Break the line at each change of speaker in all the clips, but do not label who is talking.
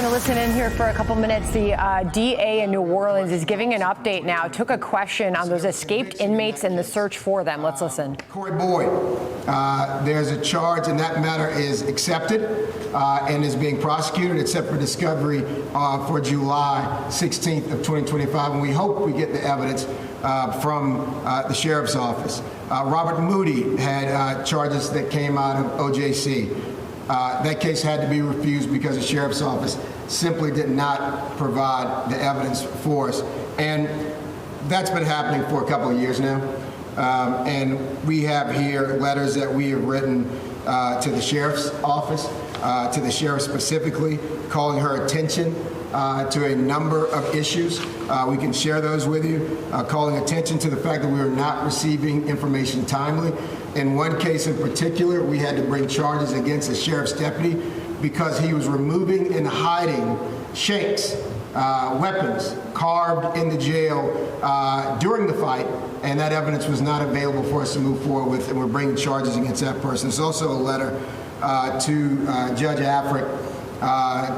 going to listen in here for a couple minutes. The DA in New Orleans is giving an update now. Took a question on those escaped inmates and the search for them. Let's listen.
Corey Boyd, there's a charge, and that matter is accepted and is being prosecuted, except for discovery for July 16th of 2025. And we hope we get the evidence from the sheriff's office. Robert Moody had charges that came out of OJC. That case had to be refused because the sheriff's office simply did not provide the evidence for us. And that's been happening for a couple of years now. And we have here letters that we have written to the sheriff's office, to the sheriff specifically, calling her attention to a number of issues. We can share those with you, calling attention to the fact that we are not receiving information timely. In one case in particular, we had to bring charges against a sheriff's deputy because he was removing and hiding shanks, weapons carved in the jail during the fight, and that evidence was not available for us to move forward with, and we're bringing charges against that person. There's also a letter to Judge Afric,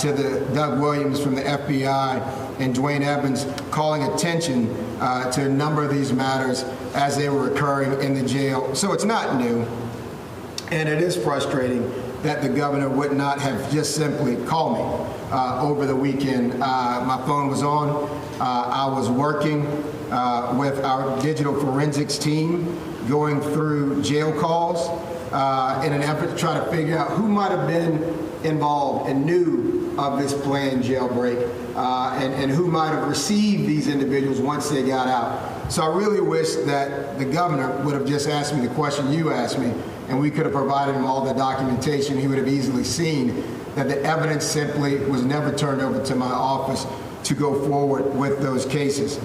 to the Doug Williams from the FBI and Dwayne Evans, calling attention to a number of these matters as they were occurring in the jail. So it's not new, and it is frustrating that the governor would not have just simply called me over the weekend. My phone was on. I was working with our digital forensics team, going through jail calls in an effort to try to figure out who might have been involved and knew of this planned jailbreak, and who might have received these individuals once they got out. So I really wish that the governor would have just asked me the question you asked me, and we could have provided him all the documentation. He would have easily seen that the evidence simply was never turned over to my office to go forward with those cases.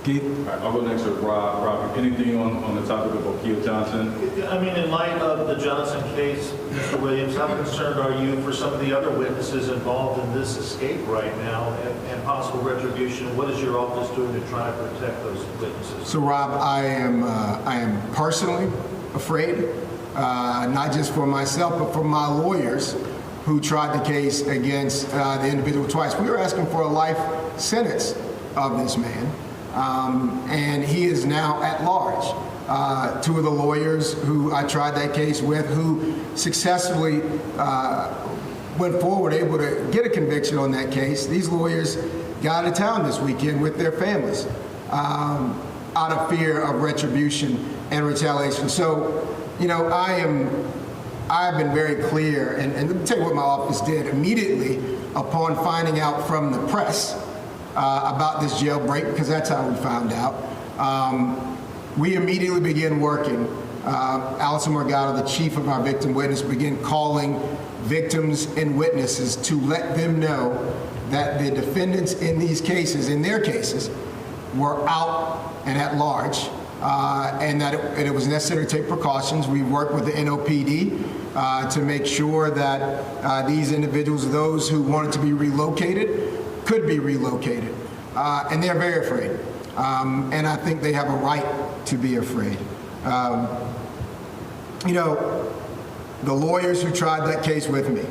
Keith?
I'll go next with Rob. Rob, anything on the topic of O'Keefe Johnson?
I mean, in light of the Johnson case, Mr. Williams, how concerned are you for some of the other witnesses involved in this escape right now and possible retribution? What is your office doing to try to protect those witnesses?
So, Rob, I am personally afraid, not just for myself, but for my lawyers who tried the case against the individual twice. We were asking for a life sentence of this man. And he is now at large. Two of the lawyers who I tried that case with, who successfully went forward, able to get a conviction on that case, these lawyers got out of town this weekend with their families out of fear of retribution and retaliation. So, you know, I've been very clear, and let me tell you what my office did immediately upon finding out from the press about this jailbreak, because that's how we found out. We immediately began working. Allison Morgado, the chief of our victim witness, began calling victims and witnesses to let them know that the defendants in these cases, in their cases, were out and at large, and that it was necessary to take precautions. We worked with the NOPD to make sure that these individuals, those who wanted to be relocated, could be relocated, and they're very afraid, and I think they have a right to be afraid. You know, the lawyers who tried that case with me,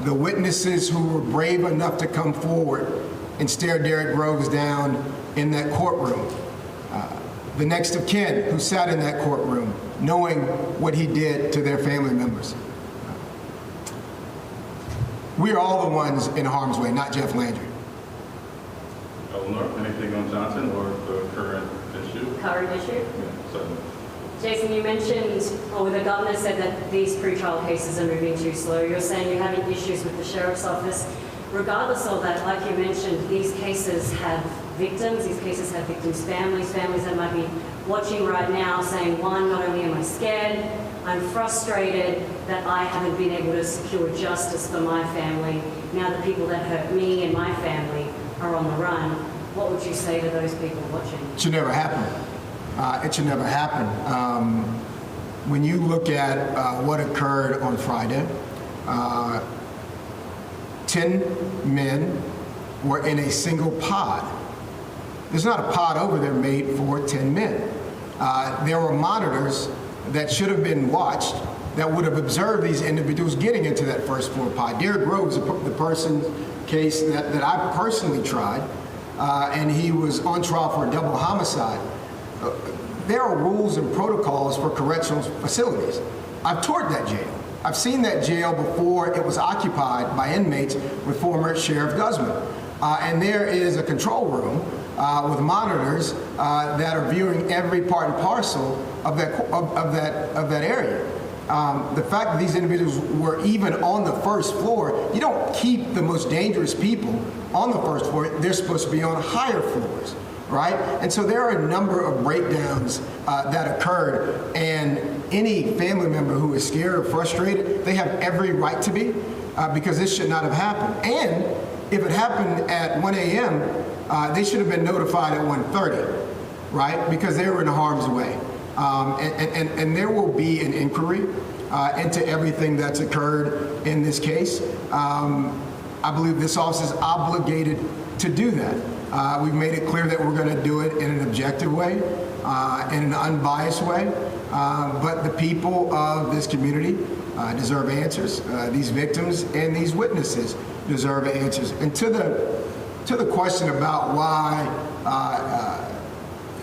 the witnesses who were brave enough to come forward and stare Derek Groves down in that courtroom, the next of kin who sat in that courtroom knowing what he did to their family members. We are all the ones in harm's way, not Jeff Landry.
Eleanor, anything on Johnson or the current issue?
Current issue?
Yeah, certainly.
Jason, you mentioned, or the governor said that these pretrial cases are moving too slow. You're saying you're having issues with the sheriff's office. Regardless of that, like you mentioned, these cases have victims, these cases have victims' families that might be watching right now saying, one, not only am I scared, I'm frustrated that I haven't been able to secure justice for my family. Now the people that hurt me and my family are on the run. What would you say to those people watching?
It should never happen. It should never happen. When you look at what occurred on Friday, 10 men were in a single pod. There's not a pod over there made for 10 men. There were monitors that should have been watched that would have observed these individuals getting into that first floor pod. Derek Groves, the person case that I personally tried, and he was on trial for a double homicide. There are rules and protocols for correctional facilities. I've toured that jail. I've seen that jail before it was occupied by inmates with former Sheriff Guzman. And there is a control room with monitors that are viewing every part and parcel of that area. The fact that these individuals were even on the first floor, you don't keep the most dangerous people on the first floor. They're supposed to be on higher floors, right? And so there are a number of breakdowns that occurred, and any family member who is scared or frustrated, they have every right to be, because this should not have happened. And if it happened at 1 a.m., they should have been notified at 1:30, right? Because they were in harm's way. And there will be an inquiry into everything that's occurred in this case. I believe this office is obligated to do that. We've made it clear that we're going to do it in an objective way, in an unbiased way. But the people of this community deserve answers. These victims and these witnesses deserve answers. And to the question about why,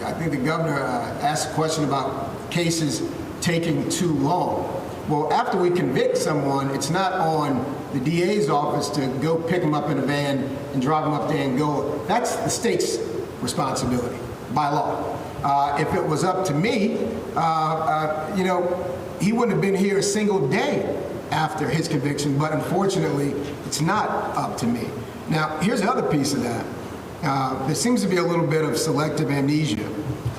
I think the governor asked a question about cases taking too long. Well, after we convict someone, it's not on the DA's office to go pick them up in a van and drive them up there and go. That's the state's responsibility by law. If it was up to me, he wouldn't have been here a single day after his conviction, but unfortunately, it's not up to me. Now, here's the other piece of that. There seems to be a little bit of selective amnesia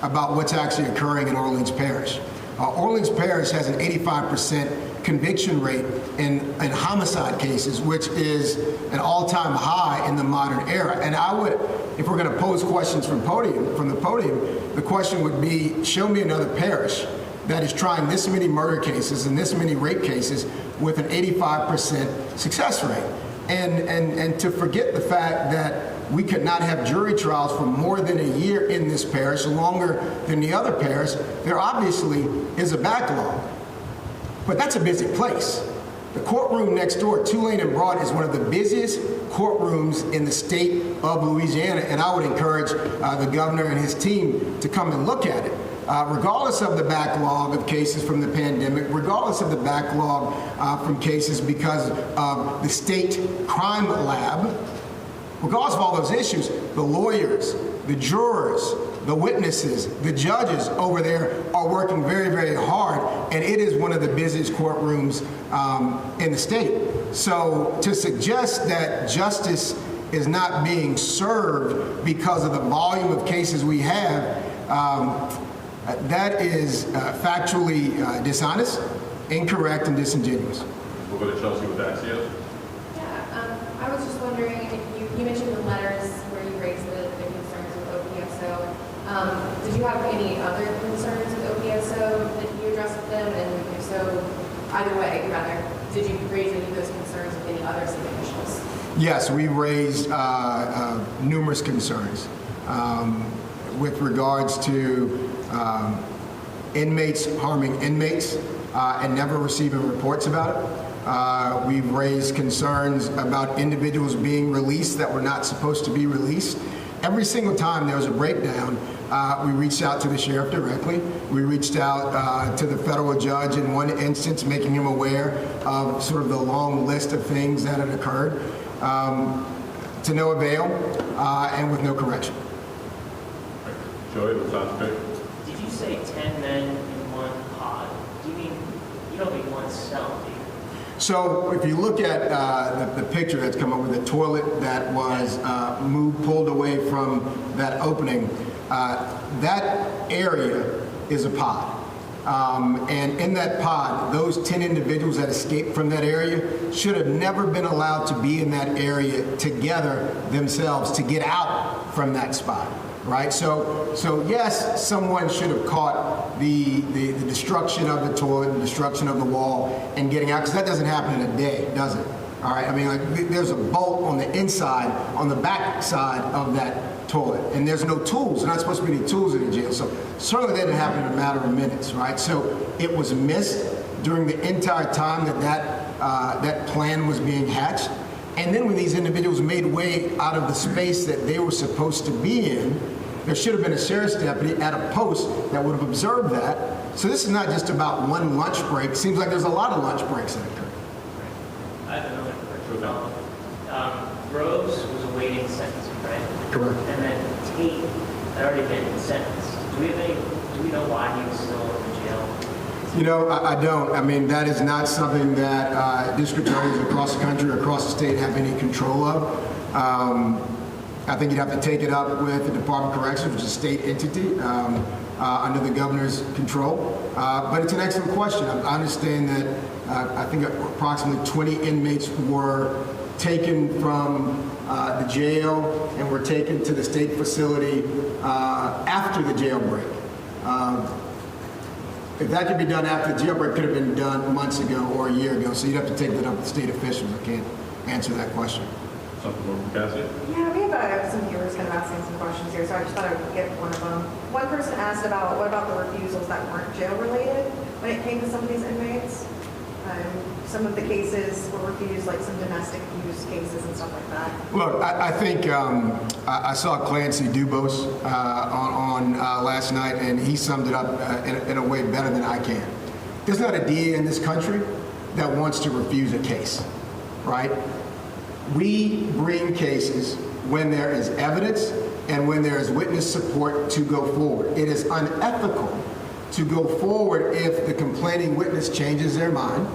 about what's actually occurring in Orleans Parish. Orleans Parish has an 85% conviction rate in homicide cases, which is an all-time high in the modern era. And I would, if we're going to pose questions from the podium, the question would be, show me another parish that is trying this many murder cases and this many rape cases with an 85% success rate. And to forget the fact that we could not have jury trials for more than a year in this parish, longer than the other parish, there obviously is a backlog. But that's a busy place. The courtroom next door, Tulane and Broad, is one of the busiest courtrooms in the state of Louisiana, and I would encourage the governor and his team to come and look at it. Regardless of the backlog of cases from the pandemic, regardless of the backlog from cases because of the state crime lab, regardless of all those issues, the lawyers, the jurors, the witnesses, the judges over there are working very, very hard, and it is one of the busiest courtrooms in the state. So to suggest that justice is not being served because of the volume of cases we have, that is factually dishonest, incorrect, and disingenuous.
We'll go to Chelsea with Axios.
Yeah, I was just wondering if you mentioned the letters where you raised the concerns with OPSO. Did you have any other concerns with OPSO that you addressed with them? And if so, either way, rather, did you raise any of those concerns with any other city officials?
Yes, we raised numerous concerns with regards to inmates harming inmates and never receiving reports about it. We've raised concerns about individuals being released that were not supposed to be released. Every single time there was a breakdown, we reached out to the sheriff directly. We reached out to the federal judge in one instance, making him aware of sort of the long list of things that had occurred, to no avail and with no correction.
Joey, the last pick.
Did you say 10 men in one pod? Do you mean, you don't mean one cell, do you?
So if you look at the picture that's come up with the toilet that was pulled away from that opening, that area is a pod. And in that pod, those 10 individuals that escaped from that area should have never been allowed to be in that area together themselves to get out from that spot. Right, so yes, someone should have caught the destruction of the toilet, the destruction of the wall, and getting out, because that doesn't happen in a day, does it? All right, I mean, like, there's a bolt on the inside, on the back side of that toilet, and there's no tools. There's not supposed to be any tools in the jail, so certainly that didn't happen in a matter of minutes, right? So it was missed during the entire time that plan was being hatched. And then when these individuals made way out of the space that they were supposed to be in, there should have been a sheriff's deputy at a post that would have observed that. So this is not just about one lunch break. It seems like there's a lot of lunch breaks that occur.
I have another question. Rose was awaiting sentencing, right?
Correct.
And then Tate had already been sentenced. Do we know why he was still in jail?
You know, I don't. I mean, that is not something that district attorneys across the country or across the state have any control of. I think you'd have to take it up with the Department of Corrections, which is a state entity under the governor's control. But it's an excellent question. I understand that I think approximately 20 inmates were taken from the jail and were taken to the state facility after the jailbreak. If that could be done after the jailbreak, it could have been done months ago or a year ago. So you'd have to take that up with state officials. I can't answer that question.
Something more from Cassie?
Yeah, we have some viewers kind of asking some questions here, so I just thought I would get one of them. One person asked about what about the refusals that weren't jail-related when it came to some of these inmates? Some of the cases were refused, like some domestic abuse cases and stuff like that.
Look, I think I saw Clancy Dubose on last night, and he summed it up in a way better than I can. There's not a DA in this country that wants to refuse a case, right? We bring cases when there is evidence and when there is witness support to go forward. It is unethical to go forward if the complaining witness changes their mind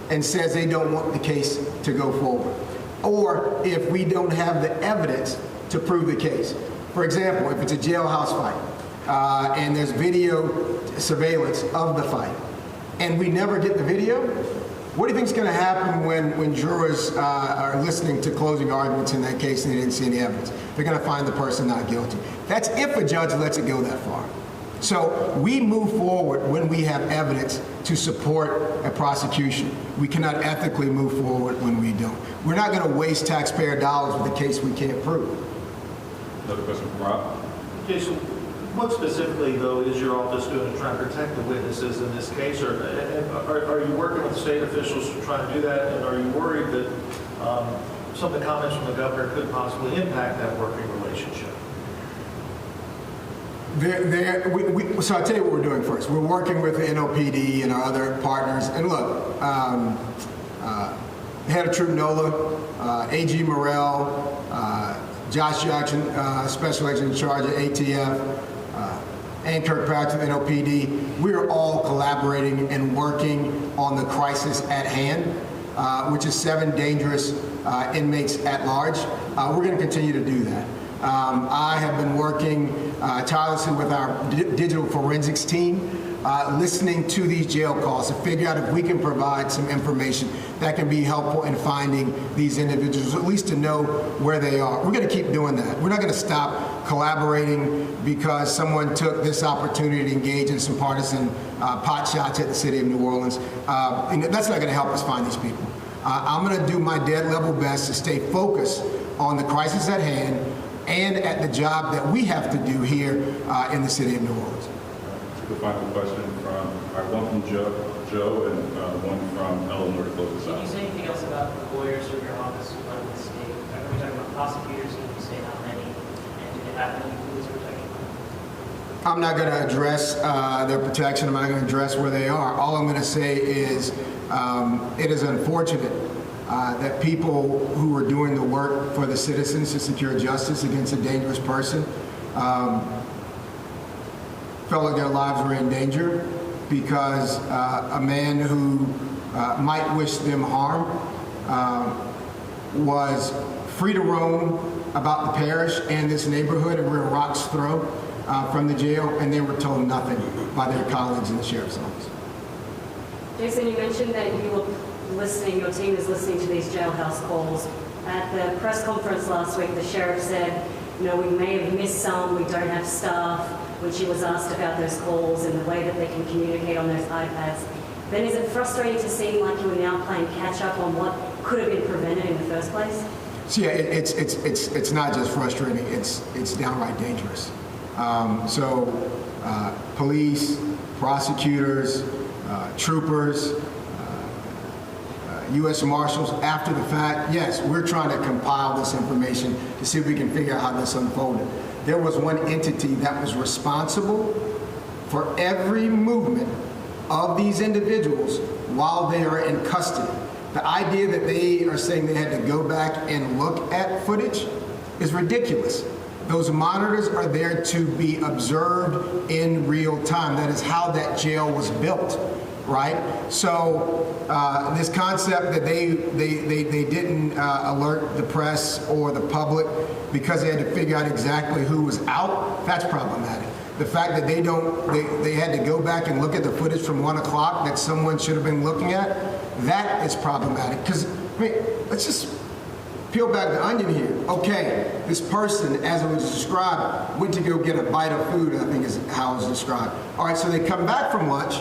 and says they don't want the case to go forward, or if we don't have the evidence to prove the case. For example, if it's a jailhouse fight and there's video surveillance of the fight and we never get the video, what do you think is going to happen when jurors are listening to closing arguments in that case and they didn't see any evidence? They're going to find the person not guilty. That's if a judge lets it go that far. So we move forward when we have evidence to support a prosecution. We cannot ethically move forward when we don't. We're not going to waste taxpayer dollars with a case we can't prove.
Another question from Rob?
Jason, what specifically, though, is your office doing to try and protect the witnesses in this case? Or are you working with state officials to try and do that? And are you worried that some of the comments from the governor could possibly impact that working relationship?
So I'll tell you what we're doing first. We're working with the NOPD and our other partners. And look, Head of Troop NOLA, AG Morrell, Josh Jackson, Special Agent in charge of ATF, and Kirkpatrick, NOPD. We're all collaborating and working on the crisis at hand, which is 7 dangerous inmates at large. We're going to continue to do that. I have been working tirelessly with our digital forensics team, listening to these jail calls to figure out if we can provide some information that can be helpful in finding these individuals, at least to know where they are. We're going to keep doing that. We're not going to stop collaborating because someone took this opportunity to engage in some partisan pot shots at the city of New Orleans. And that's not going to help us find these people. I'm going to do my dead level best to stay focused on the crisis at hand and at the job that we have to do here in the city of New Orleans.
The final question from one from Joe and one from Eleanor to close this
Can you
out.
say anything else about the lawyers from your office who run the state? Are we talking about prosecutors? Can you say how many? And do they have any police protection?
I'm not going to address their protection. I'm not going to address where they are. All I'm going to say is it is unfortunate that people who are doing the work for the citizens to secure justice against a dangerous person felt like their lives were in danger because a man who might wish them harm was free to roam about the parish and this neighborhood, and we're a rock's throw from the jail, and they were told nothing by their colleagues in the sheriff's office.
Jason, you mentioned that you were listening, your team is listening to these jailhouse calls. At the press conference last week, the sheriff said, you know, we may have missed some, we don't have staff, when she was asked about those calls and the way that they can communicate on those iPads. Then is it frustrating to seem like you are now playing catch up on what could have been prevented in the first place?
So yeah, it's not just frustrating, it's downright dangerous. Police, prosecutors, troopers, U.S. Marshals after the fact. Yes, we're trying to compile this information to see if we can figure out how this unfolded. There was one entity that was responsible for every movement of these individuals while they are in custody. The idea that they are saying they had to go back and look at footage is ridiculous. Those monitors are there to be observed in real time. That is how that jail was built, right? So this concept that they didn't alert the press or the public because they had to figure out exactly who was out, that's problematic. The fact that they had to go back and look at the footage from 1 o'clock that someone should have been looking at, that is problematic. Because, I mean, let's just peel back the onion here. Okay, this person, as it was described, went to go get a bite of food, I think is how it was described. All right, so they come back from lunch,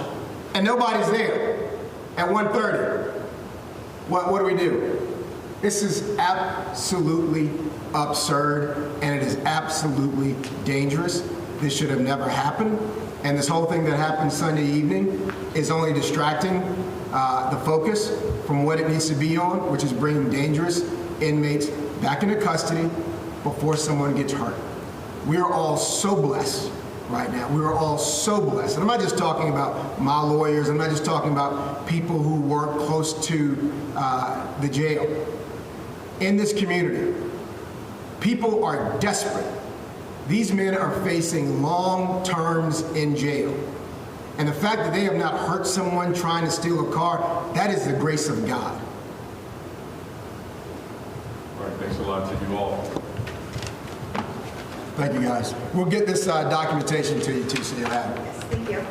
and nobody's there at 1:30. What do we do? This is absolutely absurd, and it is absolutely dangerous. This should have never happened. And this whole thing that happened Sunday evening is only distracting the focus from what it needs to be on, which is bringing dangerous inmates back into custody before someone gets hurt. We are all so blessed right now. We are all so blessed. And I'm not just talking about my lawyers. I'm not just talking about people who work close to the jail. In this community, people are desperate. These men are facing long terms in jail. And the fact that they have not hurt someone trying to steal a car, that is the grace of God.
All right, thanks a lot to you all.
Thank you, guys. We'll get this documentation to you, too, so you'll have it.
Yes, thank you.